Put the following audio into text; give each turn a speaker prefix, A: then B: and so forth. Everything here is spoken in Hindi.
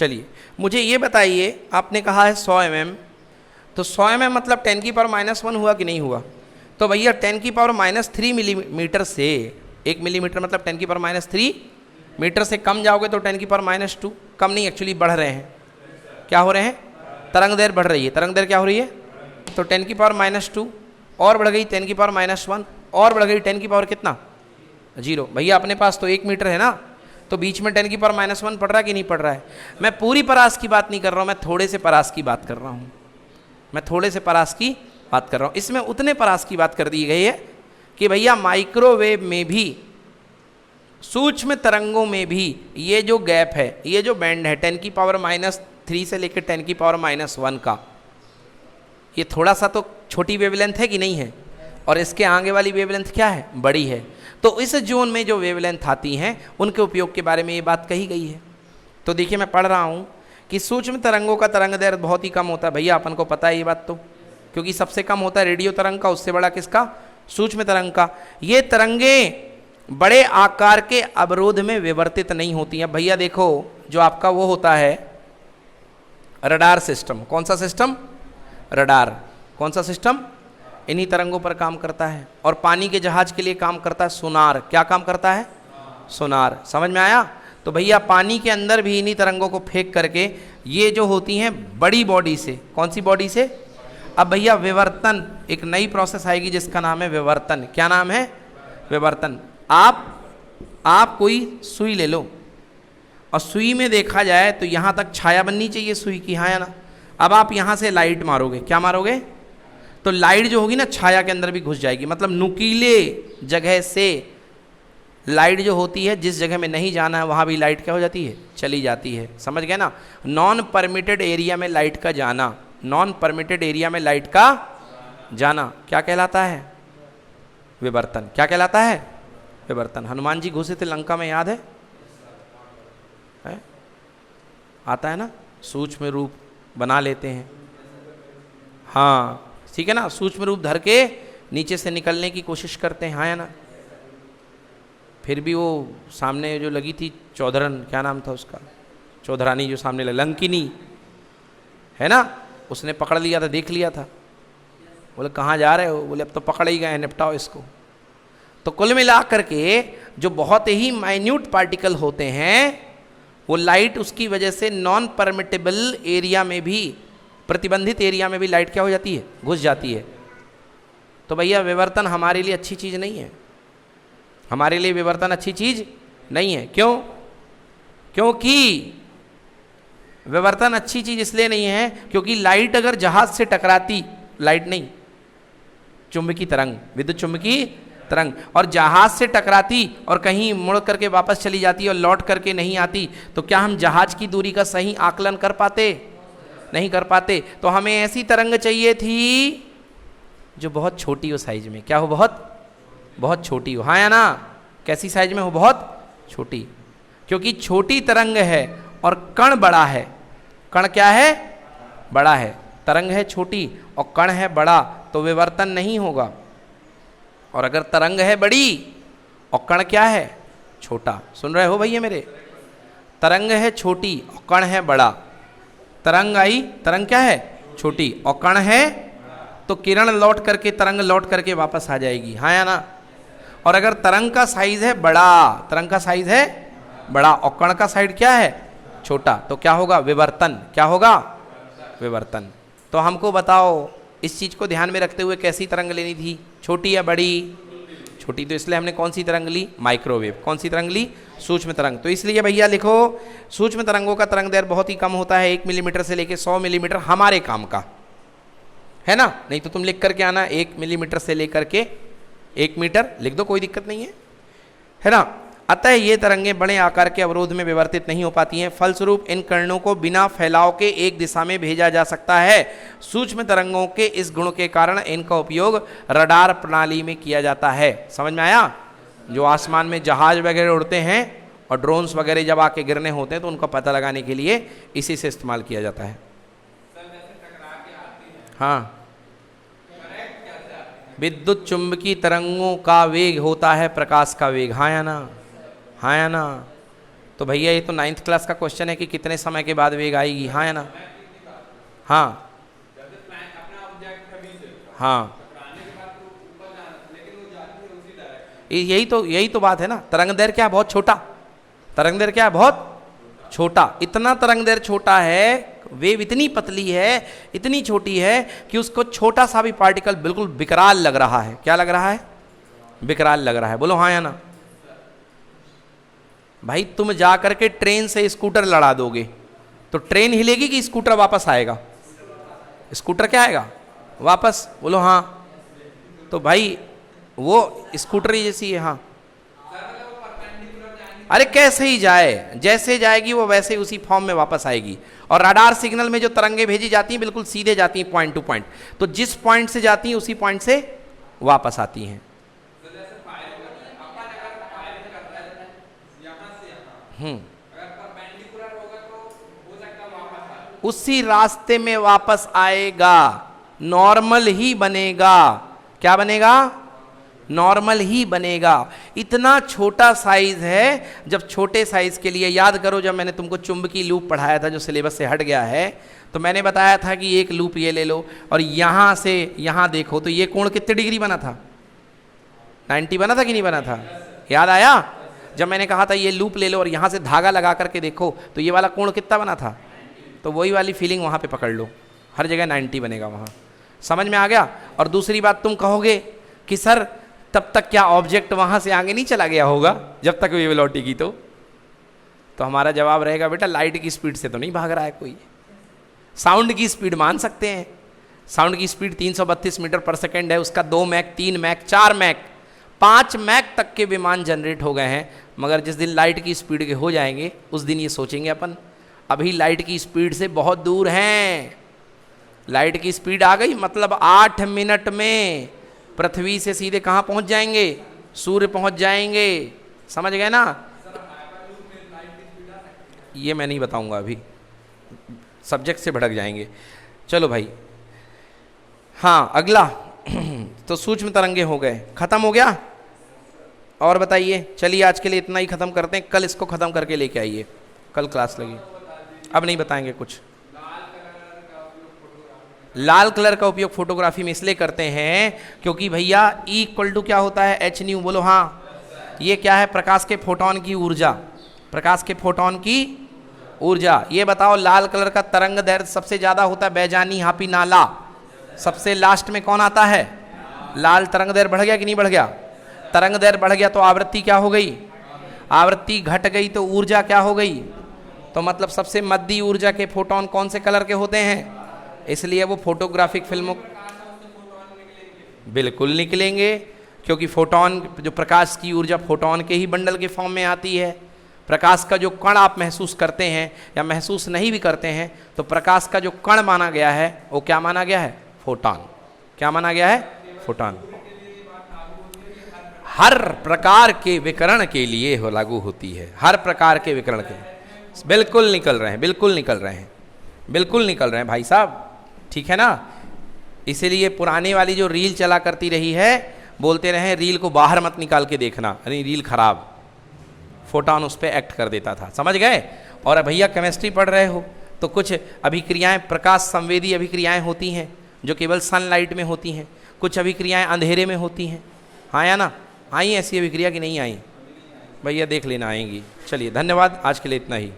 A: चलिए मुझे ये बताइए, आपने कहा है 100 mm, तो 100 mm मतलब 10⁻⁻1 हुआ कि नहीं हुआ? तो भैया 10⁻³ मिलीमीटर से 1 मिलीमीटर मतलब 10⁻³ मीटर से कम जाओगे तो 10⁻², कम नहीं एक्चुअली बढ़ रहे हैं, क्या हो रहे हैं? तरंग दैर्घ्य बढ़ रही है। तरंग दैर्घ्य क्या हो रही है? तो 10⁻² और बढ़ गई 10⁻1 और बढ़ गई 10 कितना? 0। भैया अपने पास तो 1 मीटर है ना, तो बीच में 10⁻1 पड़ रहा है कि नहीं पड़ रहा है? मैं पूरी परास की बात नहीं कर रहा हूँ, मैं थोड़े से परास की बात कर रहा हूँ, मैं थोड़े से परास की बात कर रहा हूँ। इसमें उतने परास की बात कर दी गई है कि भैया माइक्रोवेव में भी, सूक्ष्म तरंगों में भी ये जो गैप है, ये जो बैंड है 10⁻³ से लेकर 10⁻1 का, ये थोड़ा सा तो छोटी वेवलेंथ है कि नहीं है? और इसके आगे वाली वेवलेंथ क्या है? बड़ी है। तो इस जोन में जो वेवलेंथ आती हैं उनके उपयोग के बारे में ये बात कही गई है। तो देखिए मैं पढ़ रहा हूँ कि सूक्ष्म तरंगों का तरंग दैर्घ्य बहुत ही कम होता है। भैया अपन को पता है ये बात, तो क्योंकि सबसे कम होता है रेडियो तरंग का, उससे बड़ा किसका? सूक्ष्म तरंग का। ये तरंगें बड़े आकार के अवरोध में विवर्तित नहीं होती हैं। भैया देखो जो आपका वो होता है रडार सिस्टम, कौन सा सिस्टम? रडार। कौन सा सिस्टम? इन्हीं तरंगों पर काम करता है। और पानी के जहाज के लिए काम करता है सोनार। क्या काम करता है? सोनार। समझ में आया? तो भैया पानी के अंदर भी इन्हीं तरंगों को फेंक करके ये जो होती हैं बड़ी बॉडी से, कौन सी बॉडी से? अब भैया विवर्तन, एक नई प्रोसेस आएगी जिसका नाम है विवर्तन। क्या नाम है? विवर्तन। आप कोई सुई ले लो और सुई में देखा जाए तो यहाँ तक छाया बननी चाहिए सुई की, हाँ या ना? अब आप यहाँ से लाइट मारोगे, क्या मारोगे? तो लाइट जो होगी ना छाया के अंदर भी घुस जाएगी। मतलब नुकीले जगह से लाइट जो होती है, जिस जगह में नहीं जाना है वहाँ भी लाइट क्या हो जाती है? चली जाती है। समझ गए ना? नॉन परमिटेड एरिया में लाइट का जाना, नॉन परमिटेड एरिया में लाइट का जाना क्या कहलाता है? विवर्तन। क्या कहलाता है? विवर्तन। हनुमान जी घुसे थे लंका में, याद है? आता है ना? सूक्ष्म रूप बना लेते हैं, हाँ ठीक है ना? सूक्ष्म रूप धर के नीचे से निकलने की कोशिश करते हैं, हाँ या ना? फिर भी वो सामने जो लगी थी चौधरन, क्या नाम था उसका? चौधरानी जो सामने लगी, लंकिनी है ना, उसने पकड़ लिया था, देख लिया था। बोले कहाँ जा रहे हो? बोले अब तो पकड़ ही गए, निपटाओ इसको। तो कुल मिला करके जो बहुत ही माइन्यूट पार्टिकल होते हैं वो लाइट उसकी वजह से नॉन परमिटेबल एरिया में भी, प्रतिबंधित एरिया में भी लाइट क्या हो जाती है? घुस जाती है। तो भैया विवर्तन हमारे लिए अच्छी चीज़ नहीं है, हमारे लिए विवर्तन अच्छी चीज़ नहीं है। क्यों? क्योंकि विवर्तन अच्छी चीज़ इसलिए नहीं है क्योंकि लाइट अगर जहाज से टकराती, लाइट नहीं, चुंबकीय तरंग, विद्युत चुंबकीय तरंग, और जहाज से टकराती और कहीं मुड़ करके वापस चली जाती और लौट करके नहीं आती, तो क्या हम जहाज की दूरी का सही आकलन कर पाते? नहीं कर पाते। तो हमें ऐसी तरंग चाहिए थी जो बहुत छोटी हो साइज में। क्या हो? बहुत छोटी हो, हाँ या ना? कैसी साइज में हो? बहुत छोटी। क्योंकि छोटी तरंग है और कण बड़ा है। कण क्या है? बड़ा है। तरंग है छोटी और कण है बड़ा, तो विवर्तन नहीं होगा। और अगर तरंग है बड़ी और कण क्या है? छोटा। सुन रहे हो भैया मेरे? तरंग है छोटी और कण है बड़ा। तरंग आई, तरंग क्या है? छोटी, और कण है तो किरण लौट करके, तरंग लौट करके वापस आ जाएगी, हाँ या ना? और अगर तरंग का साइज है बड़ा, तरंग का साइज है बड़ा और कण का साइज क्या है? छोटा, तो क्या होगा? विवर्तन। क्या होगा? विवर्तन। तो हमको बताओ इस चीज को ध्यान में रखते हुए कैसी तरंग लेनी थी? छोटी या बड़ी? छोटी। तो इसलिए हमने कौन सी तरंग ली? माइक्रोवेव। कौन सी तरंग ली? सूक्ष्म तरंग। तो इसलिए भैया लिखो सूक्ष्म तरंगों का तरंग दैर्घ्य बहुत ही कम होता है, 1 मिलीमीटर से लेकर 100 मिलीमीटर हमारे काम का, है ना? नहीं तो तुम लिख करके आना 1 मिलीमीटर से लेकर के 1 मीटर लिख दो, कोई दिक्कत नहीं है ना? अतः ये तरंगें बड़े आकार के अवरोध में विवर्तित नहीं हो पाती हैं। फलस्वरूप इन कणों को बिना फैलाव के एक दिशा में भेजा जा सकता है। सूक्ष्म तरंगों के इस गुण के कारण इनका उपयोग रडार प्रणाली में किया जाता है। समझ में आया? जो आसमान में जहाज वगैरह उड़ते हैं और ड्रोन्स वगैरह जब आके गिरने होते हैं तो उनका पता लगाने के लिए इसी से इस्तेमाल किया जाता है। हाँ, विद्युत चुंबकीय तरंगों का वेग होता है प्रकाश का वेग, हाँ या ना? हाँ या ना? तो भैया ये तो 9th क्लास का क्वेश्चन है कि कितने समय के बाद वेग आएगी, हाँ या ना? हाँ हाँ, यही तो बात है ना। तरंग दैर्घ्य क्या है? बहुत छोटा। तरंग दैर्घ्य क्या है? बहुत छोटा। इतना तरंग दैर्घ्य छोटा है, वेव इतनी पतली है, इतनी छोटी है कि उसको छोटा सा भी पार्टिकल बिल्कुल विकराल लग रहा है। क्या लग रहा है? विकराल लग रहा है। बोलो हाँ या ना? भाई तुम जा करके ट्रेन से स्कूटर लड़ा दोगे तो ट्रेन हिलेगी कि स्कूटर वापस आएगा? स्कूटर क्या आएगा? वापस। बोलो हाँ। तो भाई वो स्कूटर ही जैसी है। हाँ, अरे कैसे ही जाए, जैसे जाएगी वो वैसे उसी फॉर्म में वापस आएगी। और रडार सिग्नल में जो तरंगे भेजी जाती हैं बिल्कुल सीधे जाती हैं, पॉइंट टू पॉइंट। तो जिस पॉइंट से जाती हैं उसी पॉइंट से वापस आती हैं। उसी रास्ते में वापस आएगा, नॉर्मल ही बनेगा। क्या बनेगा? नॉर्मल ही बनेगा। इतना छोटा साइज है। जब छोटे साइज के लिए याद करो, जब मैंने तुमको चुंबकीय लूप पढ़ाया था जो सिलेबस से हट गया है, तो मैंने बताया था कि एक लूप ये ले लो और यहां से यहां देखो तो ये कोण कितने डिग्री बना था? 90 बना था कि नहीं बना था? याद आया? जब मैंने कहा था ये लूप ले लो और यहां से धागा लगा करके देखो तो ये वाला कोण कितना बना था? तो वही वाली फीलिंग वहां पे पकड़ लो, हर जगह 90 बनेगा वहां। समझ में आ गया? और दूसरी बात, तुम कहोगे कि सर तब तक क्या ऑब्जेक्ट वहां से आगे नहीं चला गया होगा जब तक वेव लौटेगी? तो हमारा जवाब रहेगा बेटा लाइट की स्पीड से तो नहीं भाग रहा है कोई। साउंड की स्पीड मान सकते हैं। साउंड की स्पीड 332 मीटर पर सेकेंड है, उसका 2 मैक, 3 मैक, 4 मैक, 5 मैक तक के विमान जनरेट हो गए हैं। मगर जिस दिन लाइट की स्पीड के हो जाएंगे उस दिन ये सोचेंगे अपन अभी लाइट की स्पीड से बहुत दूर हैं। लाइट की स्पीड आ गई मतलब 8 मिनट में पृथ्वी से सीधे कहाँ पहुँच जाएंगे? सूर्य पहुँच जाएंगे। समझ गए ना? ये मैं नहीं बताऊंगा अभी, सब्जेक्ट से भटक जाएंगे। चलो भाई, हाँ अगला तो सूक्ष्म तरंगे हो गए, खत्म हो गया। और बताइए, चलिए आज के लिए इतना ही ख़त्म करते हैं, कल इसको ख़त्म करके लेके आइए, कल क्लास लगी। अब नहीं बताएंगे कुछ। लाल कलर का उपयोग फोटोग्राफी में इसलिए करते हैं क्योंकि भैया E इक्वल टू क्या होता है? h new. बोलो हाँ। ये क्या है? प्रकाश के फोटोन की ऊर्जा। प्रकाश के फोटोन की ऊर्जा। ये बताओ लाल कलर का तरंग दैर्घ्य सबसे ज़्यादा होता है बैजानी, हापी, नाला। सबसे लास्ट में कौन आता है? लाल। तरंग दैर्घ्य बढ़ गया कि नहीं बढ़ गया? तरंग दैर्घ्य बढ़ गया तो आवृत्ति क्या हो गई? आवृत्ति घट गई तो ऊर्जा क्या हो गई? तो मतलब सबसे मध्य ऊर्जा के फोटोन कौन से कलर के होते हैं? इसलिए वो फोटोग्राफिक फिल्मों बिल्कुल निकलेंगे, क्योंकि फोटोन जो प्रकाश की ऊर्जा फोटोन के ही बंडल के फॉर्म में आती है। प्रकाश का जो कण आप महसूस करते हैं या महसूस नहीं भी करते हैं, तो प्रकाश का जो कण माना गया है वो क्या माना गया है? फोटोन। क्या माना गया है? फोटोन। हर प्रकार के विकिरण के लिए हो लागू होती है। हर प्रकार के विकिरण के बिल्कुल निकल रहे हैं, बिल्कुल निकल रहे हैं, बिल्कुल निकल रहे हैं भाई साहब, ठीक है ना? इसीलिए पुरानी वाली जो रील चला करती रही है, बोलते रहे रील को बाहर मत निकाल के देखना, अरे रील खराब, फोटोन उस पर एक्ट कर देता था। समझ गए? और भैया केमिस्ट्री पढ़ रहे हो तो कुछ अभिक्रियाएं प्रकाश संवेदी अभिक्रियाएं होती हैं जो केवल सनलाइट में होती हैं, कुछ अभिक्रियाएं अंधेरे में होती हैं। हाँ या ना? आई ऐसी अभिक्रिया कि नहीं आई? भैया देख लेना, आएंगी। चलिए धन्यवाद, आज के लिए इतना ही।